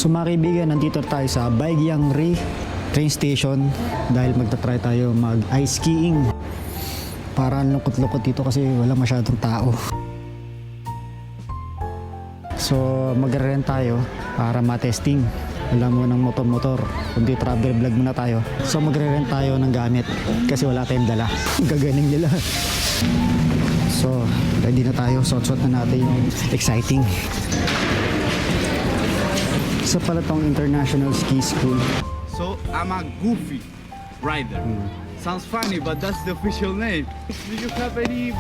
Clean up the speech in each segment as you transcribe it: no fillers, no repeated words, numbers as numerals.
So mga kaibigan, nandito tayo sa Baegiang Ri train station dahil magta-try tayo mag-ice skiing. Parang lukot-lukot dito kasi wala masyadong tao. So magre-rent tayo para ma-testing. Wala mo ng motor-motor, kundi travel vlog muna tayo. So magre-rent tayo ng gamit kasi wala tayong dala. Gagaling nila. So ready na tayo, suot-suot na natin yung exciting. Isa pala tong International Ski School. So I'm a goofy rider. Sounds funny, but that's the official name. Do you have any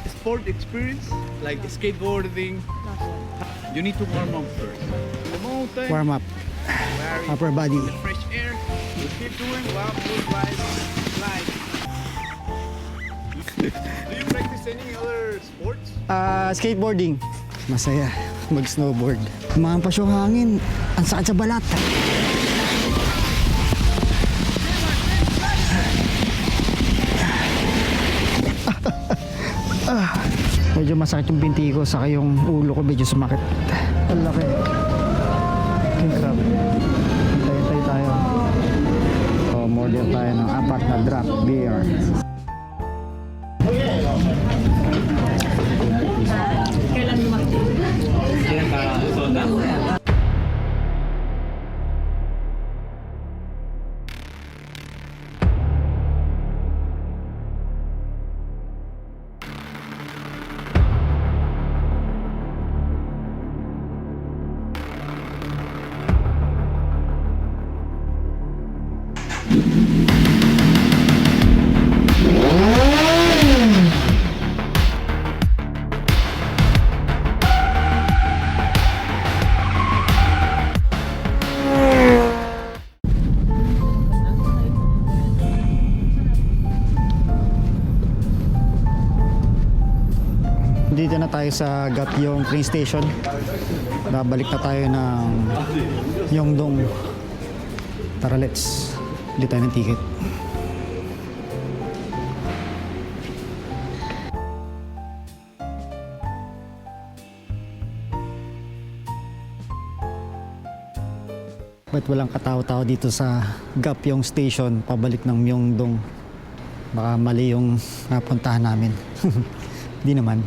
sport experience, like skateboarding? You need to warm up first. In the mountain, Warm up, where you upper body. the fresh air. You keep doing good ride, slide. Do you practice any other sports? Skateboarding. Masaya mag-snowboard. Mahampas yung hangin. Ang sakit sa balat. Medyo masakit yung binti ko, saka yung ulo ko medyo sumakit. Ang laki. King crab. Hintay-hintay tayo. Order tayo ng 4 na draft beer. Dito na tayo sa Gapyeong train station. Babalik na tayo ng Yeongdong. Tara, let's bili tayo ng ticket. Ba't walang katao-tao dito sa Gapyeong station pabalik ng Myeongdong? Baka mali yung napuntahan namin. Di naman.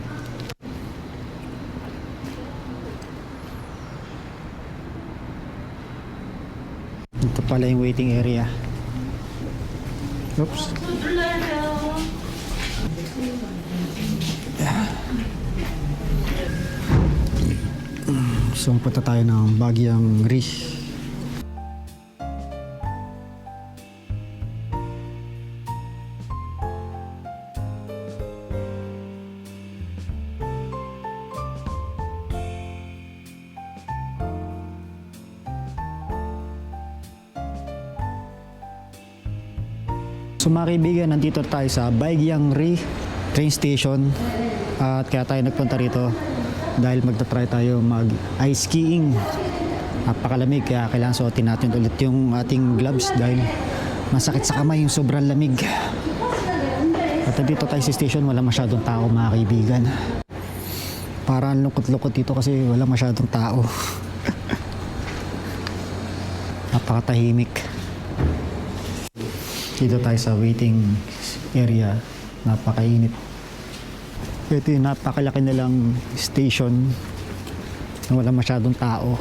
Ito pala yung waiting area. Oops. So punta tayo ng Baegiang Ri. So mga kaibigan, nandito tayo sa Baegiang Ri train station at kaya tayo nagpunta rito dahil magta-try tayo mag-ice skiing. Napakalamig kaya kailangan suotin natin ulit yung ating gloves dahil masakit sa kamay yung sobrang lamig. At dito tayo sa station, wala masyadong tao mga kaibigan. Parang lukot-lukot dito kasi wala masyadong tao. Napakatahimik. Dito tayo sa waiting area, napakainit. Ito yung napakalaki nilang station na wala masyadong tao.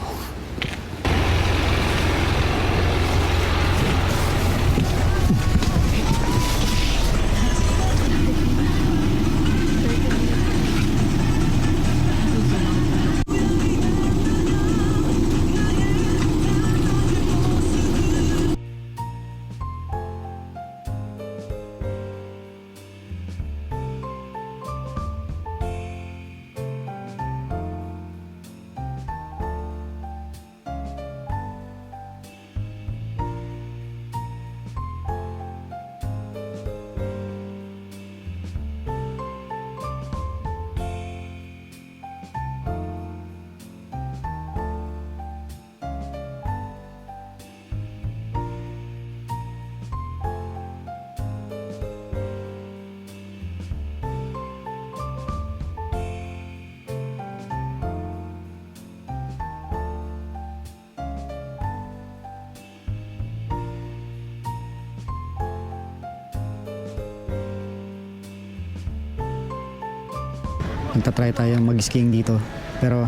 Magta-try tayo mag-skiing dito. Pero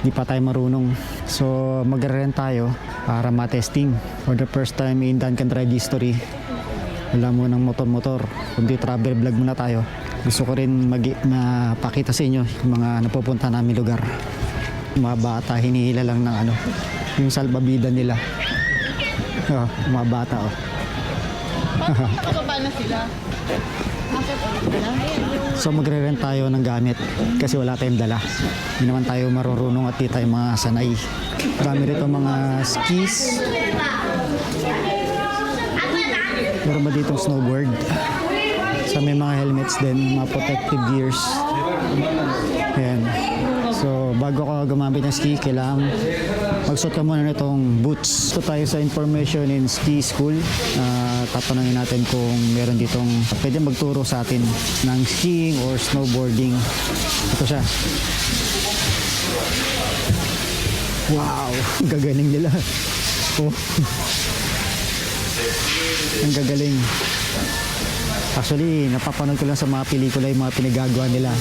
di pa tayo marunong. So magre-rent tayo para ma-testing. For the first time in Duncan Ride history, wala mo ng motor-motor, kundi travel vlog muna tayo. Gusto ko rin mapakita sa inyo yung mga napupunta namin lugar. Mga bata, hinihila lang ng yung salbabida nila. Mga bata, oh. Pababa na sila. So magre-rent tayo ng gamit kasi wala tayong dala. Hindi naman tayo marurunong at di tayo mga sanay. Dami rito mga skis. Meron ba ditong snowboard? So may mga helmets din, mga protective gears. Ayan. So bago ka gumamit ng ski, kailangan magsuot ka muna nitong boots. So tayo sa information in ski school. Tatanungin natin kung meron ditong pwede magturo sa atin ng skiing or snowboarding. Ito siya. Wow! Gagaling nila. Oh. Ang gagaling. Actually, napapanood ko lang sa mga pelikula yung mga pinagagawa nila.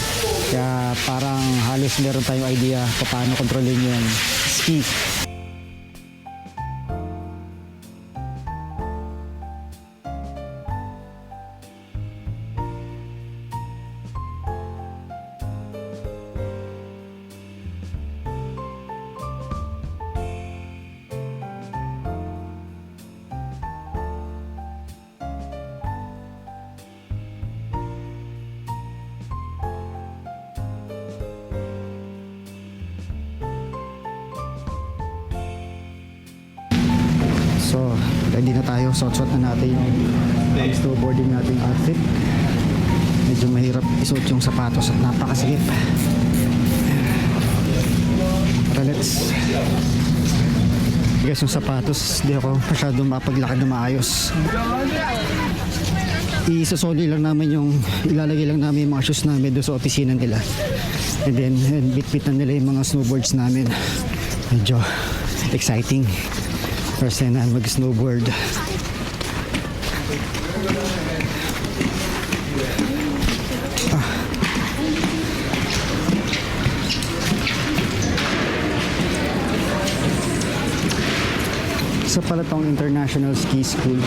Kaya parang halos meron tayong idea paano kontrolin yung ski. So, ready na tayo. Suot-suot na natin yung snowboarding nating outfit. Medyo mahirap isuot yung sapatos at napakasikip. Tara, let's. Guys, yung sapatos, di ako masyadong mapaglakad na maayos. Isasoli lang namin ilalagay lang namin yung mga shoes namin doon sa opisina nila. And then, bit-bit na nila yung mga snowboards namin. Medyo exciting. First time na mag-snowboard. Isa pala tong International Ski School.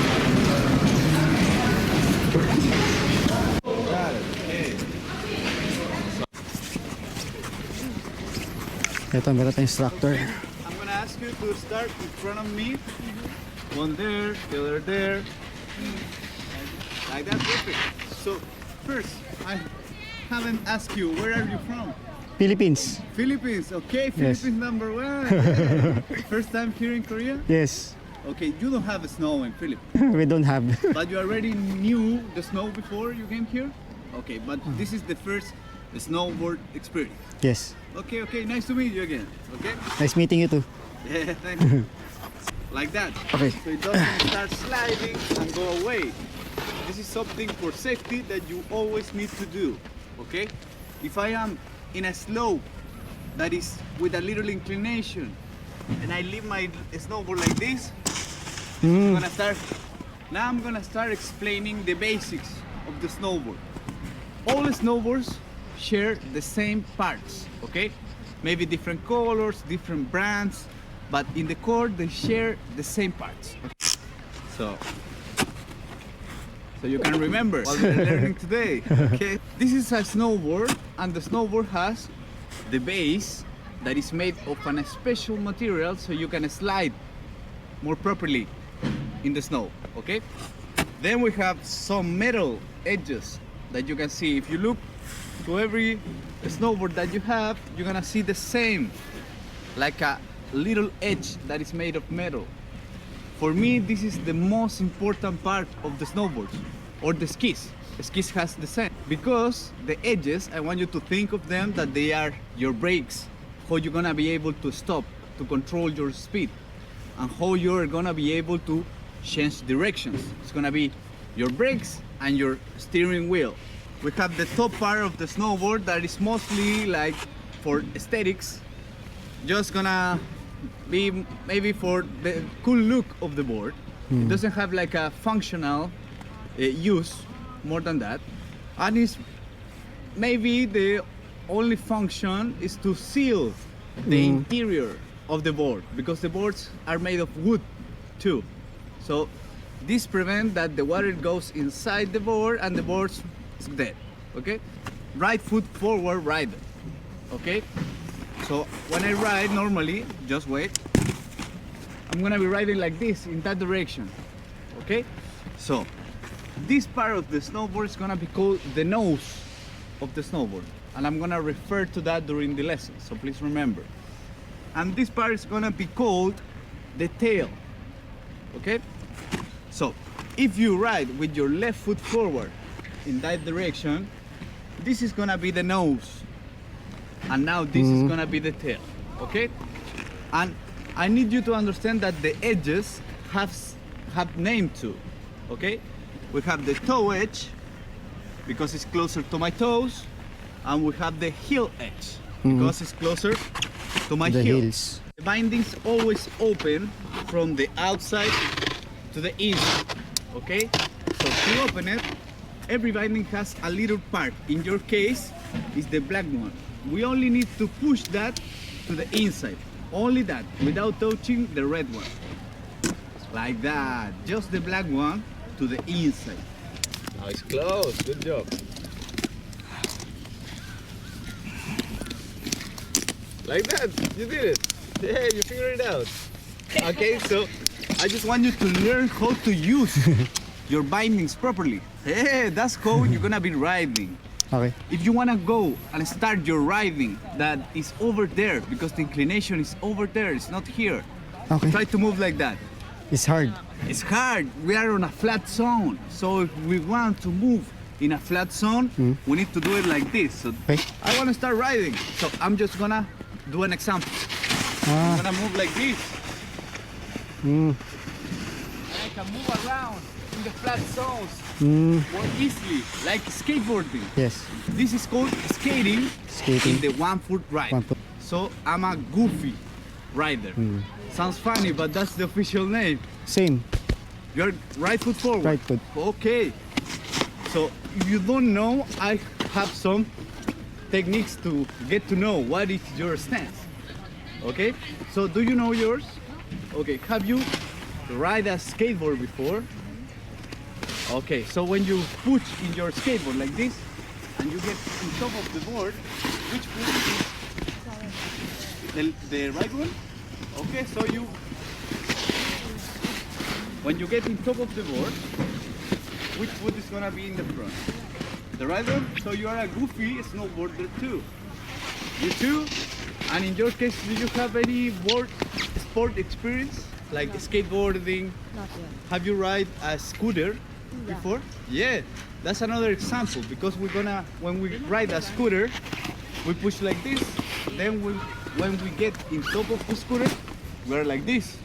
Ito, meron tayong instructor. I'm gonna ask you to start in front of me. One there, the other there. Like that, perfect. So, first, I haven't asked you, where are you from? Philippines. Philippines, okay, Yes. Philippines number one. Yeah. First time here in Korea? Yes. Okay, you don't have snow in Philippines, We don't have. but you already knew the snow before you came here? Okay, but this is the first snowboard experience. Yes. Okay, okay, nice to meet you again. Okay? Nice meeting you too. Yeah, thank you. Like that. Okay. So it doesn't start sliding and go away. This is something for safety that you always need to do. Okay? If I am in a slope that is with a little inclination and I leave my snowboard like this, I'm gonna start. Now I'm gonna start explaining the basics of the snowboard. All the snowboards share the same parts, okay? Maybe different colors, different brands, but in the core they share the same parts. So you can remember what we're learning today, okay? This is a snowboard, and the snowboard has the base that is made of a special material so you can slide more properly in the snow, okay? Then we have some metal edges that you can see. If you look to every snowboard that you have, you're gonna see the same, like a little edge that is made of metal. For me, this is the most important part of the snowboards or the skis. The skis has the same because the edges, I want you to think of them that they are your brakes, how you're gonna be able to stop, to control your speed, and how you're gonna be able to change directions. It's gonna be your brakes and your steering wheel. We have the top part of the snowboard that is mostly like for aesthetics, just gonna be maybe for the cool look of the board. It doesn't have like a functional use more than that, and it's maybe the only function is to seal the interior of the board, because the boards are made of wood too. So this prevents that the water goes inside the board and the board's dead. Okay? Right foot forward rider. Okay? So when I ride normally, just wait. I'm gonna be riding like this in that direction. Okay? So this part of the snowboard is gonna be called the nose of the snowboard, and I'm gonna refer to that during the lesson, so please remember. And this part is gonna be called the tail. Okay? So if you ride with your left foot forward in that direction, this is gonna be the nose, and now this is gonna be the tail. Okay? And I need you to understand that the edges have name too. Okay? We have the toe edge because it's closer to my toes, and we have the heel edge because it's closer to my The heel. heels. The bindings always open from the outside to the inside. Okay? So to open it, every binding has a little part. In your case, it's the black one. We only need to push that to the inside. Only that, without touching the red one. Like that. Just the black one to the inside. Now it's closed. Good job. Like that. You did it. Yeah, you figured it out. Okay, so I just want you to learn how to use your bindings properly. Hey, that's how you're gonna be riding. Okay. If you wanna go and start your riding, that is over there, because the inclination is over there, it's not here. Okay. Try to move like that. It's hard. It's hard. We are on a flat zone. So if we want to move in a flat zone, we need to do it like this. So Okay. I want to start riding. So I'm just gonna do an example. I'm gonna move like this. And I can move around in the flat zones more easily, like skateboarding. Yes. This is called skating, Skating. in the 1 foot ride. 1 foot. So I'm a goofy rider. Sounds funny, but that's the official name. Same. You're right foot forward. Right foot. Okay. So if you don't know, I have some techniques to get to know what is your stance. Okay. So do you know yours? Okay. Have you ride a skateboard before? Okay. So when you push in your skateboard like this, and you get on top of the board, which foot is the right one? Okay. So when you get on top of the board, which foot is gonna be in the front? The right one? So you are a goofy snowboarder too. You too? And in your case, do you have any sport experience? Like skateboarding? Not yet. Have you ride a scooter before? Yeah, that's another example, because when we ride a scooter, we push like this. Then when we get in top of the scooter, we're like this,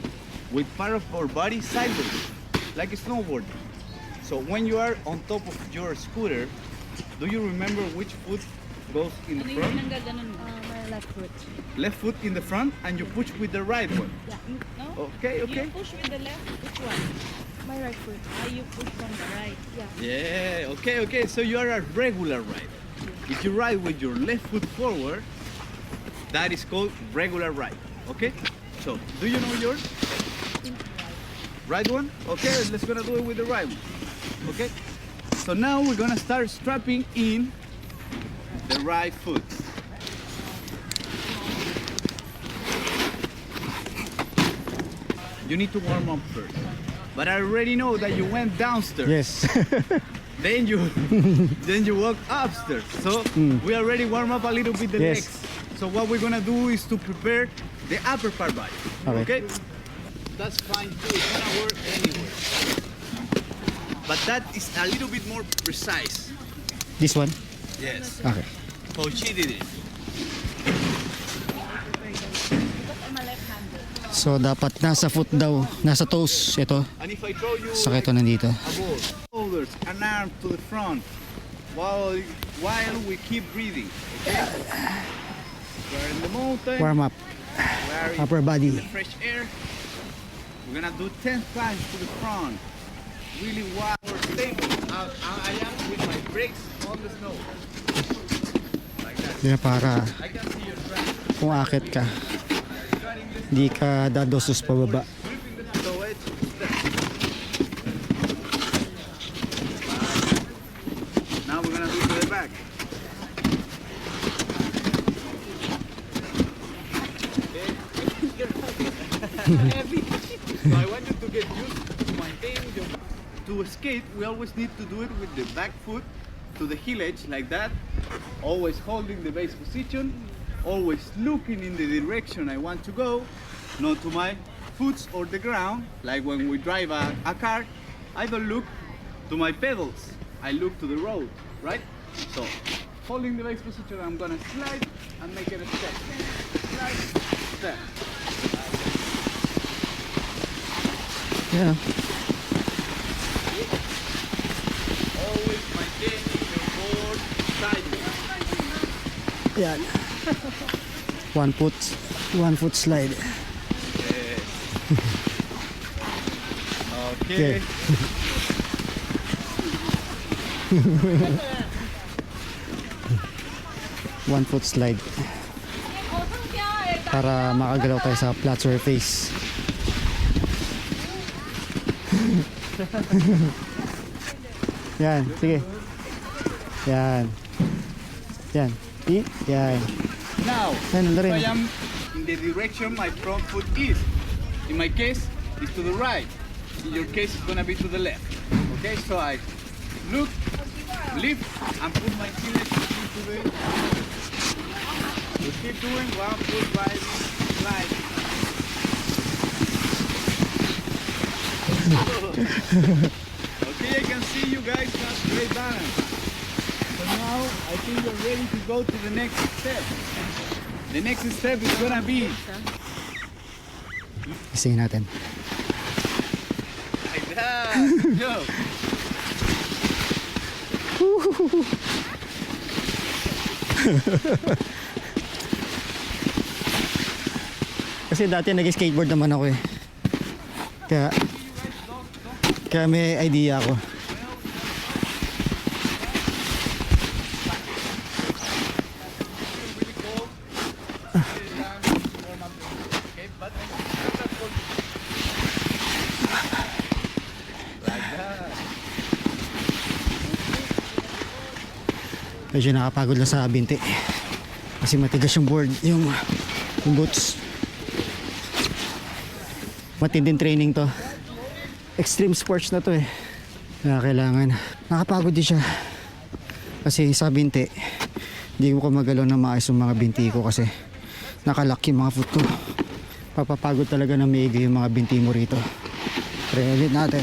with part of our body sideways, like a snowboard. So when you are on top of your scooter, do you remember which foot goes in the front? My left foot. Left foot in the front, and you push with the right one. Yeah. No? Okay, okay. You push with the left, which one? My right foot. You push from the right. Yeah. Yeah, okay, okay. So you are a regular rider. If you ride with your left foot forward, that is called regular ride. Okay? So, do you know yours? Right one? Okay, let's gonna do it with the right one. Okay? So now we're gonna start strapping in the right foot. You need to warm up first. But I already know that you went downstairs. Yes. Then you walk upstairs. So we already warm up a little bit the Yes. legs. So what we're gonna do is to prepare the upper part body. Okay. That's fine too. It's gonna work anywhere. But that is a little bit more precise. This one? Yes. Okay. How she did it. Because I'm a left-hander. So dapat nasa foot daw, nasa toes ito. And if I throw you Saka ito nandito. a ball, shoulders, an arm to the front, while we keep breathing. Okay. We're in the mountain. Warm up. We're in Upper body. the fresh air. We're gonna do 10 climbs to the front. Really wild or stable. I am with my brakes on the snow. Yan para I can see your track. kung akit ka, hindi ka dadosos pababa. So it's now we're gonna do to the back. So I want you to get used to maintaining your. To skate, we always need to do it with the back foot to the heel edge like that. Always holding the base position. Always looking in the direction I want to go, not to my foot or the ground. Like when we drive a car, I don't look to my pedals. I look to the road, right? So, holding the base position, I'm gonna slide and make it a step. Slide, step. Yan. Always maintaining your board sideways. Yan. One foot slide. Okay. One foot slide. Para makagalaw tayo sa flat surface. Yan, sige. Yan. Yan. Yan. Now, Yan, if rin. I am in the direction my front foot is. In my case, it's to the right. In your case, it's gonna be to the left. Okay, so I look, lift, and put my heel into the. We keep doing 1 foot riding, slide. Okay, I can see you guys have great balance. So now I think you're ready to go to the next step. The next step is gonna be Isayin natin. like that. Go. Kasi dati nag-skateboard naman ako eh. Kaya may idea ako. Really cold. Okay, but like that. Medyo nakapagod lang sa binti. Kasi matigas yung board, yung boots. Matinding training to. Extreme sports na to eh. Kaya kailangan. Nakapagod din siya. Kasi sa binti, hindi ko magalaw na maayos yung mga binti ko kasi nakalock yung mga foot ko. Papapagod talaga na maigi yung mga binti mo rito. Try ulit natin.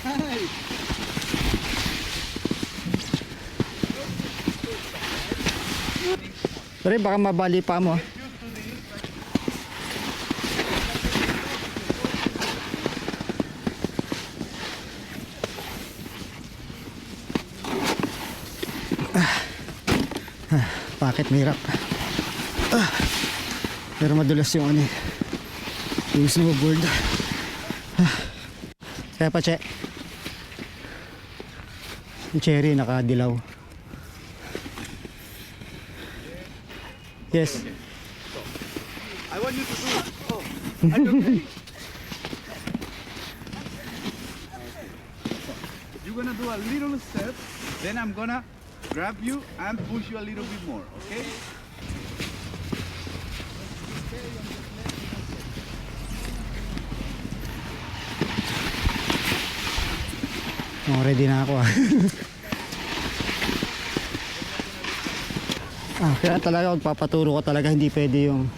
Hi. Pero baka mabali pa mo. Bakit mahirap? Pero madulas yung ano eh. Yung snowboard. Kaya pa, Che. Yung cherry nakadilaw. Yes. I want you to do it. Oh, are you okay? You're gonna do a little step, then I'm gonna grab you and push you a little bit more, okay? Oh, ready na ako ah. Kaya talaga magpapaturo ko talaga, hindi pwede yung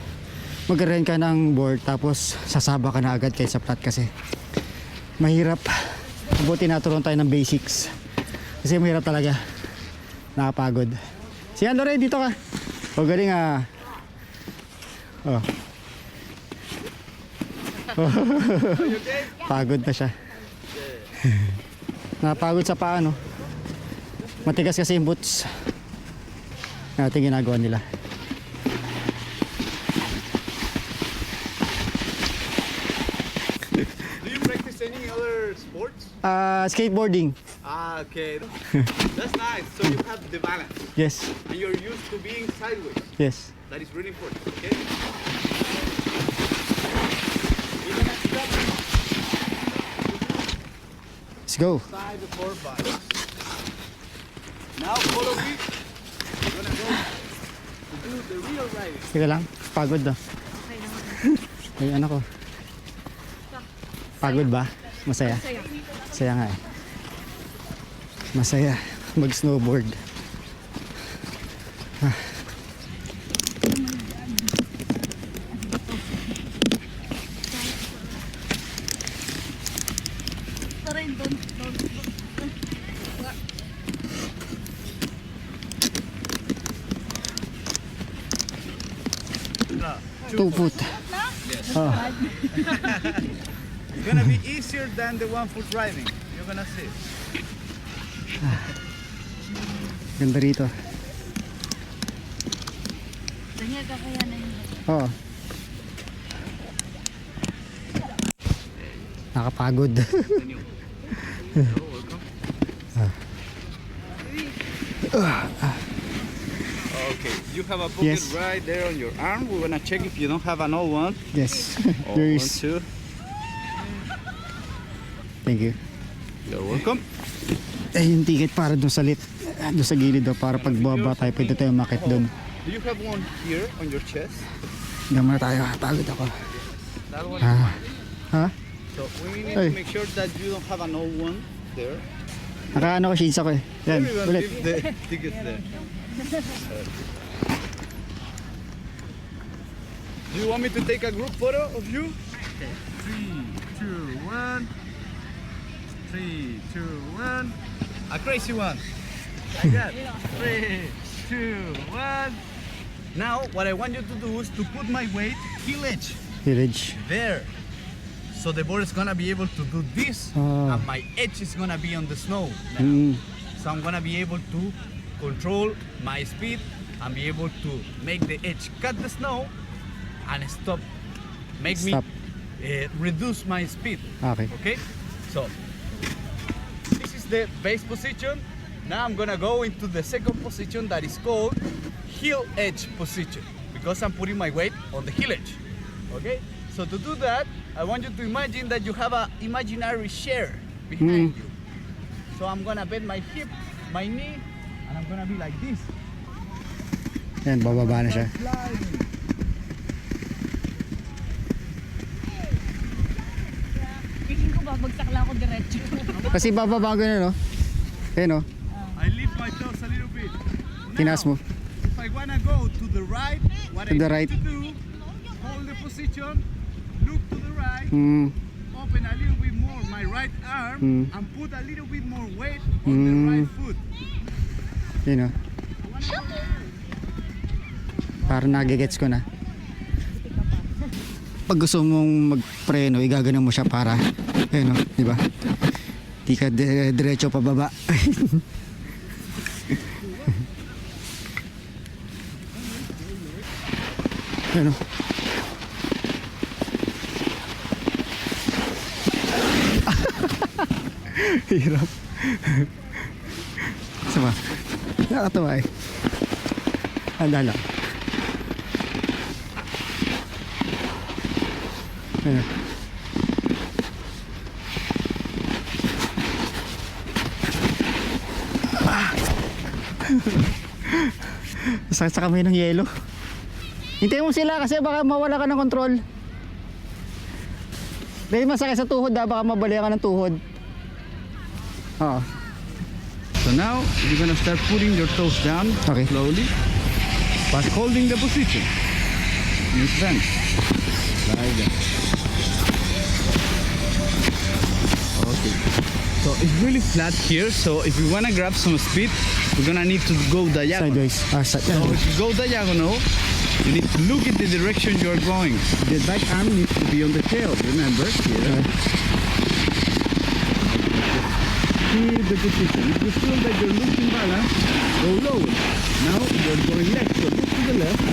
mag-rent ka ng board tapos sasaba ka na agad kaysa flat kasi mahirap. Buti naturuan tayo ng basics kasi mahirap talaga, nakapagod. Si Andore, dito ka. O galing ah. Oh. Pagod na siya. Napagod sa paa, no? Matigas kasi yung boots. Natin ginagawa nila. Skateboarding. Ah, okay. That's nice. So you have the balance. Yes. And you're used to being sideways. Yes. That is really important, okay? You're gonna stop Let's go. side the 4x. Now follow me. We're gonna go to do the real riding. Teka lang. Pagod na. Ay, ano ko. Pagod ba? Masaya? Masaya nga eh. Masaya mag-snowboard. Tuput. Oh, It's gonna be easier than the 1-foot riding. You're gonna see. ganda rito. Daniel, kakayanan niyo. Oo. Nakapagod. Daniel. Hello, welcome. Okay, you have a pocket Yes. right there on your arm. We're gonna check if you don't have an old one. Yes. Old There one is. too. Thank you. You're welcome. Eh, yung ticket para doon sa doon sa gilid daw para pag baba tayo pwede tayo makit doon. Do you have one here on your chest? Hanggang muna tayo. Pagod ako. That one. Ah. Ha? So we need Ay. to make sure that you don't have an old one there. Nakaano ko shades ako eh. Yan. Everyone Ulit. leave the tickets there. Do you want me to take a group photo of you? Okay. 3, 2, 1. 3, 2, 1. A crazy one. Like that. 3, 2, 1. Now, what I want you to do is to put my weight heel edge Village. there. So the board is gonna be able to do this, Ah. and my edge is gonna be on the snow. now. Mm. So I'm gonna be able to control my speed and be able to make the edge cut the snow and stop, make Stop. me reduce my speed. Okay. Okay, so this is the base position. Now I'm gonna go into the second position that is called heel edge position because I'm putting my weight on the heel edge. Okay, so to do that, I want you to imagine that you have an imaginary chair behind you. So I'm gonna bend my hip, my knee, and I'm gonna be like this. Yan, bababa na siya. Sliding. Tingin ko babagsak lang ako diretso. Kasi bababa ko na no. Ayan no. I lift my toes a little bit. Tinaas mo. If I wanna go to the right, what To I the need right. to do, hold the position, look to the right, Mm. open a little bit more my right arm, Mm. and put a little bit more weight on the Mm. right foot. Yun no. Parang nagigets ko na. Pag gusto mong magpreno, igaganon mo siya para, ayun no, di ba? Di ka diretso pababa. Ayun no. Hirap. Sama. Nakakatawa eh. Handa lang. Ayan. Sakit sa kamay ng yelo. Hintayin mo sila kasi baka mawala ka ng control. Dahil masakit sa tuhod baka mabalikan ka ng tuhod. Oo. So now you're gonna start putting your toes down Okay. slowly, but holding the position. Use them. Like that. Okay. So it's really flat here. So if you wanna grab some speed, we're gonna need to go diagonal. Sideways. So if you go diagonal, you need to look at the direction you're going. The back arm needs to be on the tail. Remember here. Keep the position. If you feel that you're losing balance, go lower. Now you're going left, so look to the left.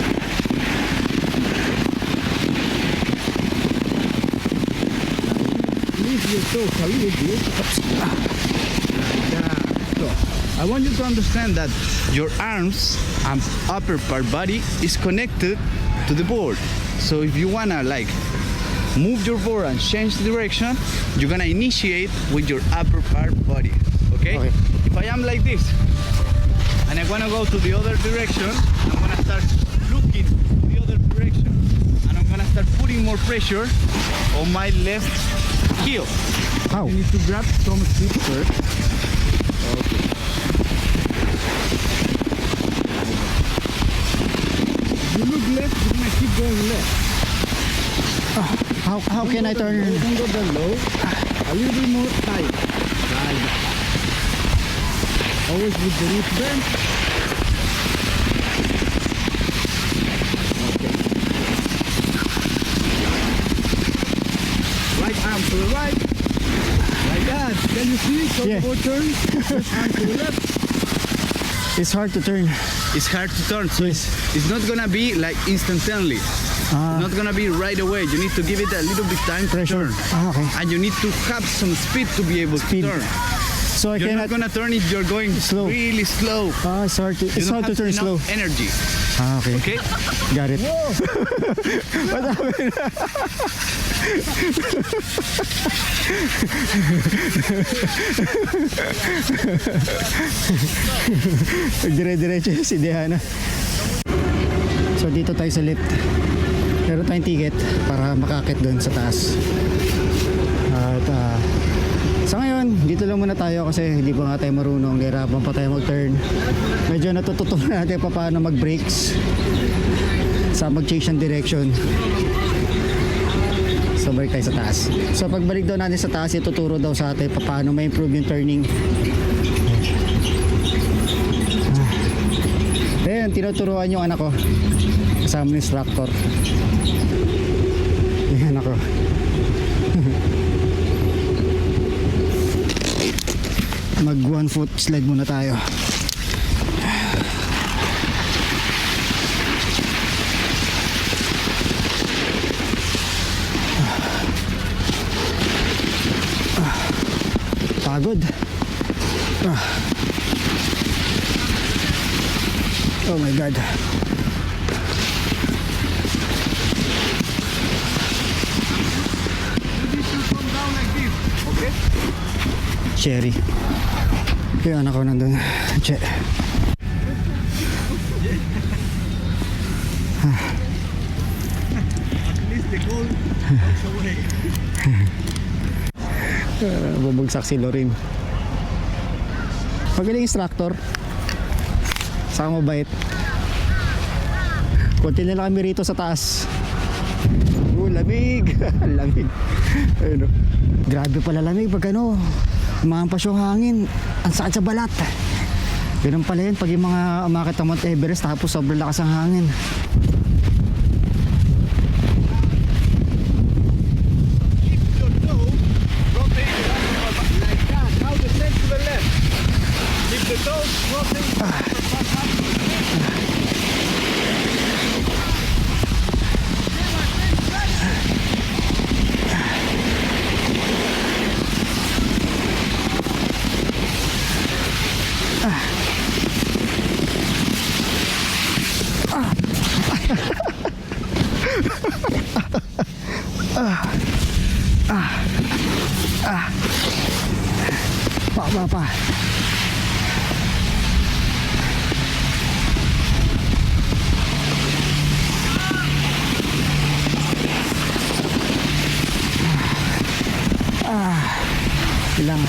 Leave your a little bit. So, I want you to understand that your arms and upper part body is connected to the board. So if you wanna like move your board and change the direction, you're gonna initiate with your upper part body. Okay? Okay. If I am like this and I wanna go to the other direction, I'm gonna start looking to the other direction and I'm gonna start putting more pressure on my left heel. How? You need to grab some speed first. Okay. If you look left, you're gonna keep going left. How can I turn? You can go down low, a little bit more tight. Like that. Always with the wrist bend. Okay. Right arm to the right. Like that. Can you see? So Yeah. more turn. Left arm to the left. It's hard to turn. It's hard to turn. So Yes. it's not gonna be like instantaneously. Ah, Not gonna be right away. You need to give it a little bit time to pressure. turn. Ah, okay. And you need to have some speed to be able Speed. to turn. So I You're cannot. not gonna turn if you're going Slow. really slow. Ah, it's hard to. You It's don't hard to have turn slow. enough energy. Ah, okay. Okay? Got it. What happened? Dire-diretso yung si Diana. So dito tayo sa lift. Meron tayong ticket para makakit doon sa taas. At sa ngayon, dito lang muna tayo kasi hindi pa nga tayo marunong. Nahirapan pa tayo mag-turn. Medyo natututunan natin pa paano mag-brakes sa mag-change ng direction. So balik tayo sa taas. So pagbalik daw natin sa taas, ituturo daw sa atin paano ma-improve yung turning. Ayan, tinuturuan yung anak ko. Kasama ng instructor. Ayan ako. Mag 1 foot slide muna tayo. Pagod. Oh my God. You need to come down like this. Okay? Cherry. Yung anak ko nandun. Che. At least the goal goes away. Bubagsak si Lorin. Magaling instructor. Saka mabait. Kunti na lang kami rito sa taas. Lamig. Lamig. Ayun, oh. Grabe pala lamig pag ano. Umampas yung hangin. Ang sakit sa balat. Ganun pala yun pag yung mga umakit ng Mount Everest tapos sobrang lakas ang hangin. Keep your toe rotated like that. Now the same to the left. Keep the toes rotated. Pa. Ilang.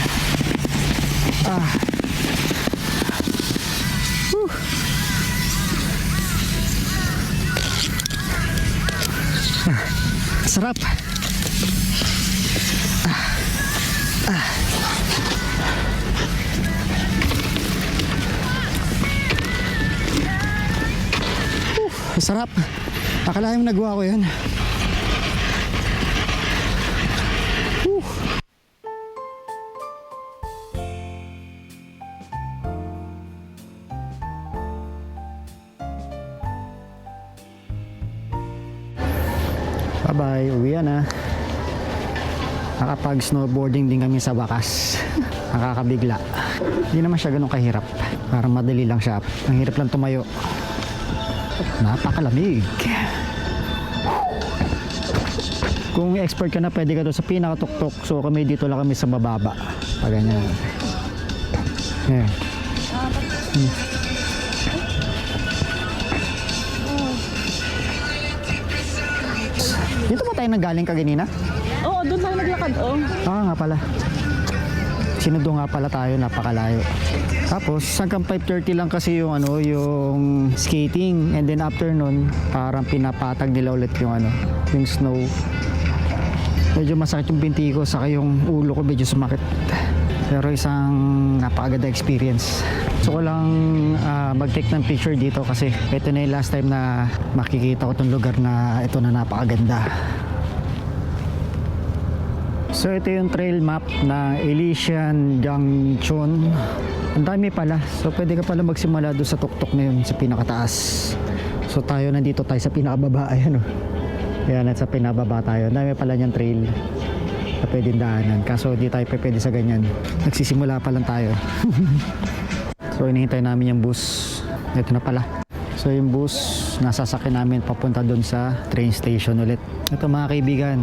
Sarap. Sarap. Akalain mo nagawa ko yan. Bye-bye. Uwi na. Nakapag snowboarding din kami sa wakas. Nakakabigla. Hindi naman siya ganun kahirap. Parang madali lang siya. Ang hirap lang tumayo. Napakalamig. Kung expert ka na, pwede ka doon sa pinakatuktok. So kami dito lang kami sa mababa. Pag ganyan. Yeah. Dito ba tayo nanggaling kaganina? Oo, doon tayo naglakad, oh. Nga pala. Sinundo nga pala tayo, napakalayo. Tapos hanggang 5:30 lang kasi yung yung skating, and then after nun, parang pinapatag nila ulit yung snow. Medyo masakit yung binti ko, saka yung ulo ko medyo sumakit. Pero isang napakaganda experience. So ko lang mag-take ng picture dito kasi ito na yung last time na makikita ko tong lugar na ito na napakaganda. So ito yung trail map na Elysian Junction. Ang dami pala. So pwede ka pala magsimula doon sa tuktok na yun, sa pinakataas. So tayo nandito tayo sa pinakababa. Ayan o. Ayan, at sa pinababa tayo. Ang dami pala niyang trail na pwedeng daanan. Kaso di tayo pwede sa ganyan. Nagsisimula pa lang tayo. So hinihintay namin yung bus. Ito na pala. So yung bus, nasasakyan namin papunta doon sa train station ulit. Ito mga kaibigan,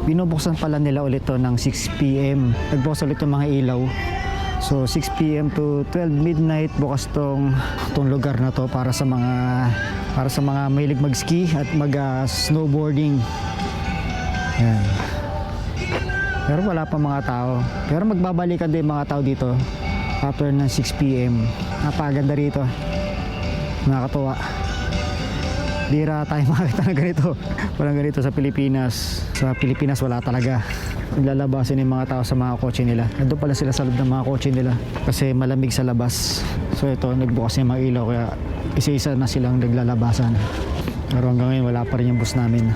binubuksan pala nila ulit to ng 6 p.m. Nagbukas ulit yung mga ilaw. So 6 p.m. to 12 midnight bukas tong lugar na to para sa mga mahilig mag-ski at mag-snowboarding. Yan. Pero wala pa mga tao. Pero magbabalikan din mga tao dito after ng 6 p.m. Napaganda rito. Nakakatuwa. Dira tayo makakita ng ganito. Walang ganito sa Pilipinas. Sa Pilipinas wala talaga. Naglalabasin yung mga tao sa mga kotse nila. Nandun pala sila sa loob ng mga kotse nila kasi malamig sa labas. So ito, nagbukas yung mga ilaw kaya isa-isa na silang naglalabasan. Pero hanggang ngayon wala pa rin yung bus namin.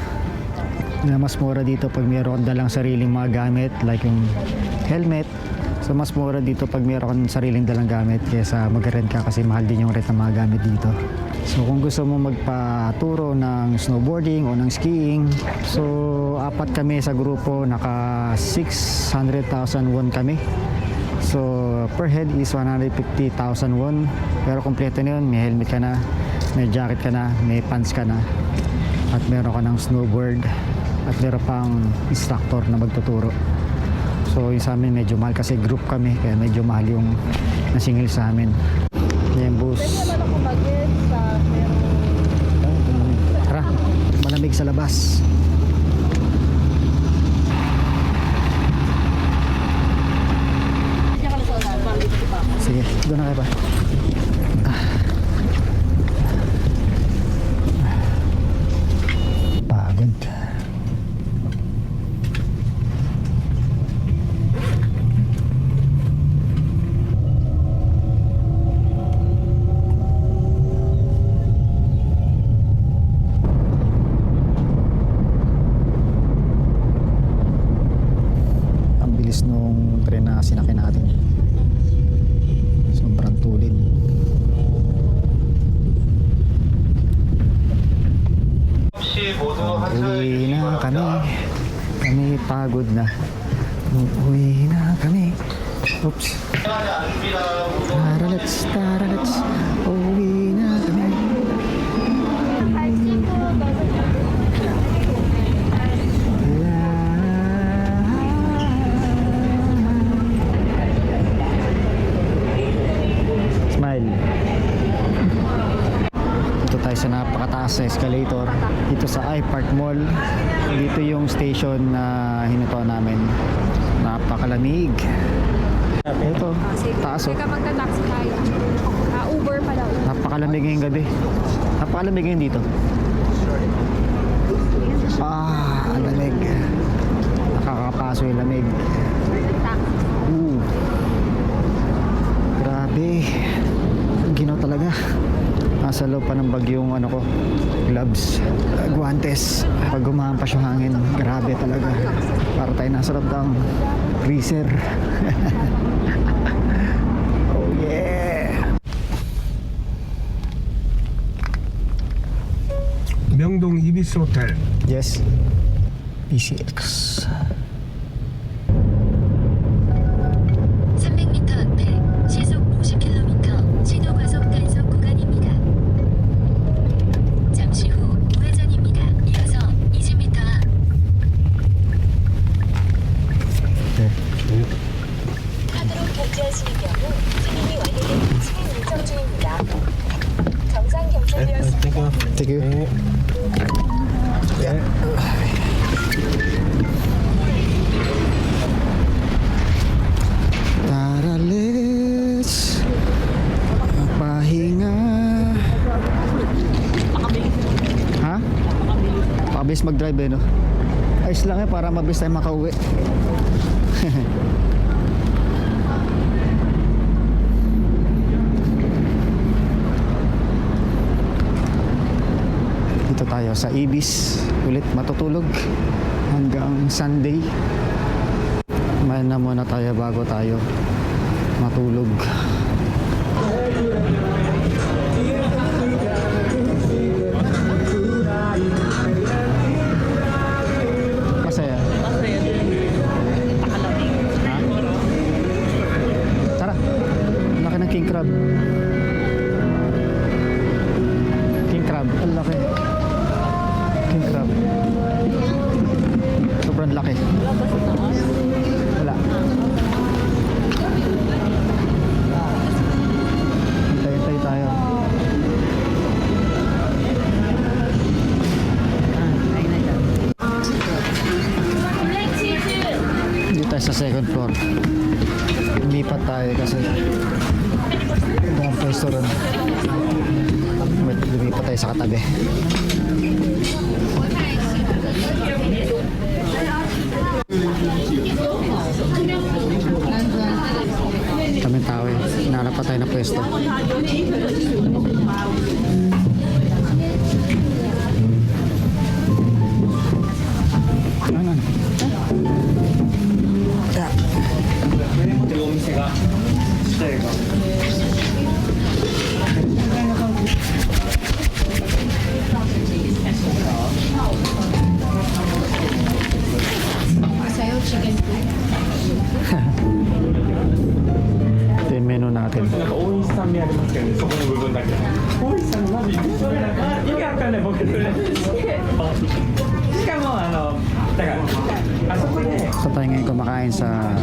Na mas mura dito pag mayroon kang dalang sariling mga gamit like yung helmet. So mas mura dito pag mayroon kang sariling dalang gamit kaysa mag-rent ka kasi mahal din yung rent ng mga gamit dito. So kung gusto mo magpaturo ng snowboarding o ng skiing, so 4 kami sa grupo, naka 600,000 won kami. So per head is 150,000 won. Pero kompleto na yun, may helmet ka na, may jacket ka na, may pants ka na, at meron ka ng snowboard, at meron pang instructor na magtuturo. So yung sa amin medyo mahal kasi group kami, kaya medyo mahal yung nasingil sa amin. Yung bus. Pwede naman ako mag-get sa Tara, malamig sa labas. Sige, doon na kayo pa. Pagod. Ang bilis nung tren na sinakay natin. Sobrang tulid. Uwi na kami. Kami pagod na. Uwi na kami. Oops. Taralets. Uwi na kami. Smile. Dito tayo sa napakataas na escalator dito sa iPark Mall. Dito yung station na hinutuan namin. Napakalamig. Ito, taas oh. Teka, magta-taxi tayo. Uber pala. Napakalamig ngayong gabi. Napakalamig ngayon dito. Ang lamig. Nakakapaso yung lamig. Grabe. Ginaw talaga. Nasa loob pa ng bagyong gloves, guantes. Pag gumahampas yung hangin, grabe talaga. Para tayo nasa loob ng freezer. Oh yeah! 명동 이비스 호텔. Yes. PCX. Thank you. Yeah. Tara, let's pahinga. Ha? Pabilis mag-drive eh, no? Ayos lang eh, para mabilis tayo makauwi. Dito tayo sa Ibis. Ulit matutulog hanggang Sunday. Kumain na muna tayo bago tayo matulog. Masaya. Masaya din. Pakalamig. Ha? Tara. Ang laki ng king crab. King crab. Ang laki. King crab. Sobrang laki. Wala. Hintay-hintay tayo. Hindi tayo sa second floor. Lumipat tayo kasi ang pwesto ron. Lumipat tayo sa katabi. Kaming tao eh. Hinanap pa tayo na pwesto. Ano? Ito yung menu natin. 大西さん見ありますけどね、そこの部分だけ。大西さんマジそれ意味わかんない僕それ。しかもだからあそこで Ito tayo ngayon kumakain sa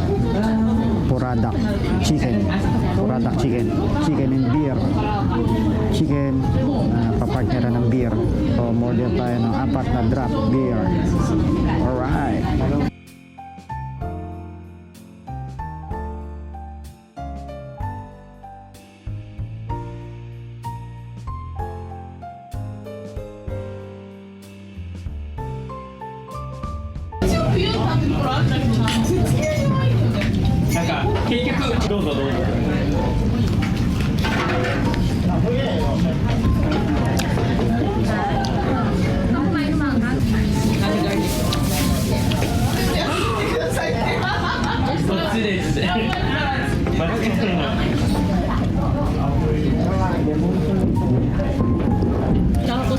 Puradak Chicken. Puradak Chicken. Chicken and beer. Chicken, papartneran ng beer. So, order tayo ng 4 na drop beer. Alright.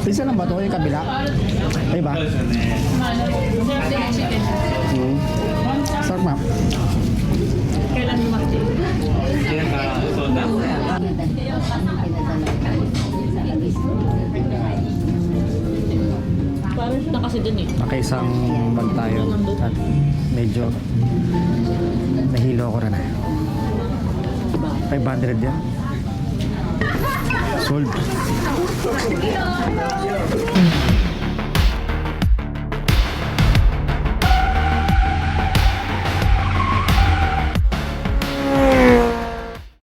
Isa lang ba ito? Yung kabila? Ay ba? Sarap ma'am. Kailan lumaki? Parang na kasi dun eh. Nakaisang bag tayo at medyo nahilo ko na 500 yan. Sold.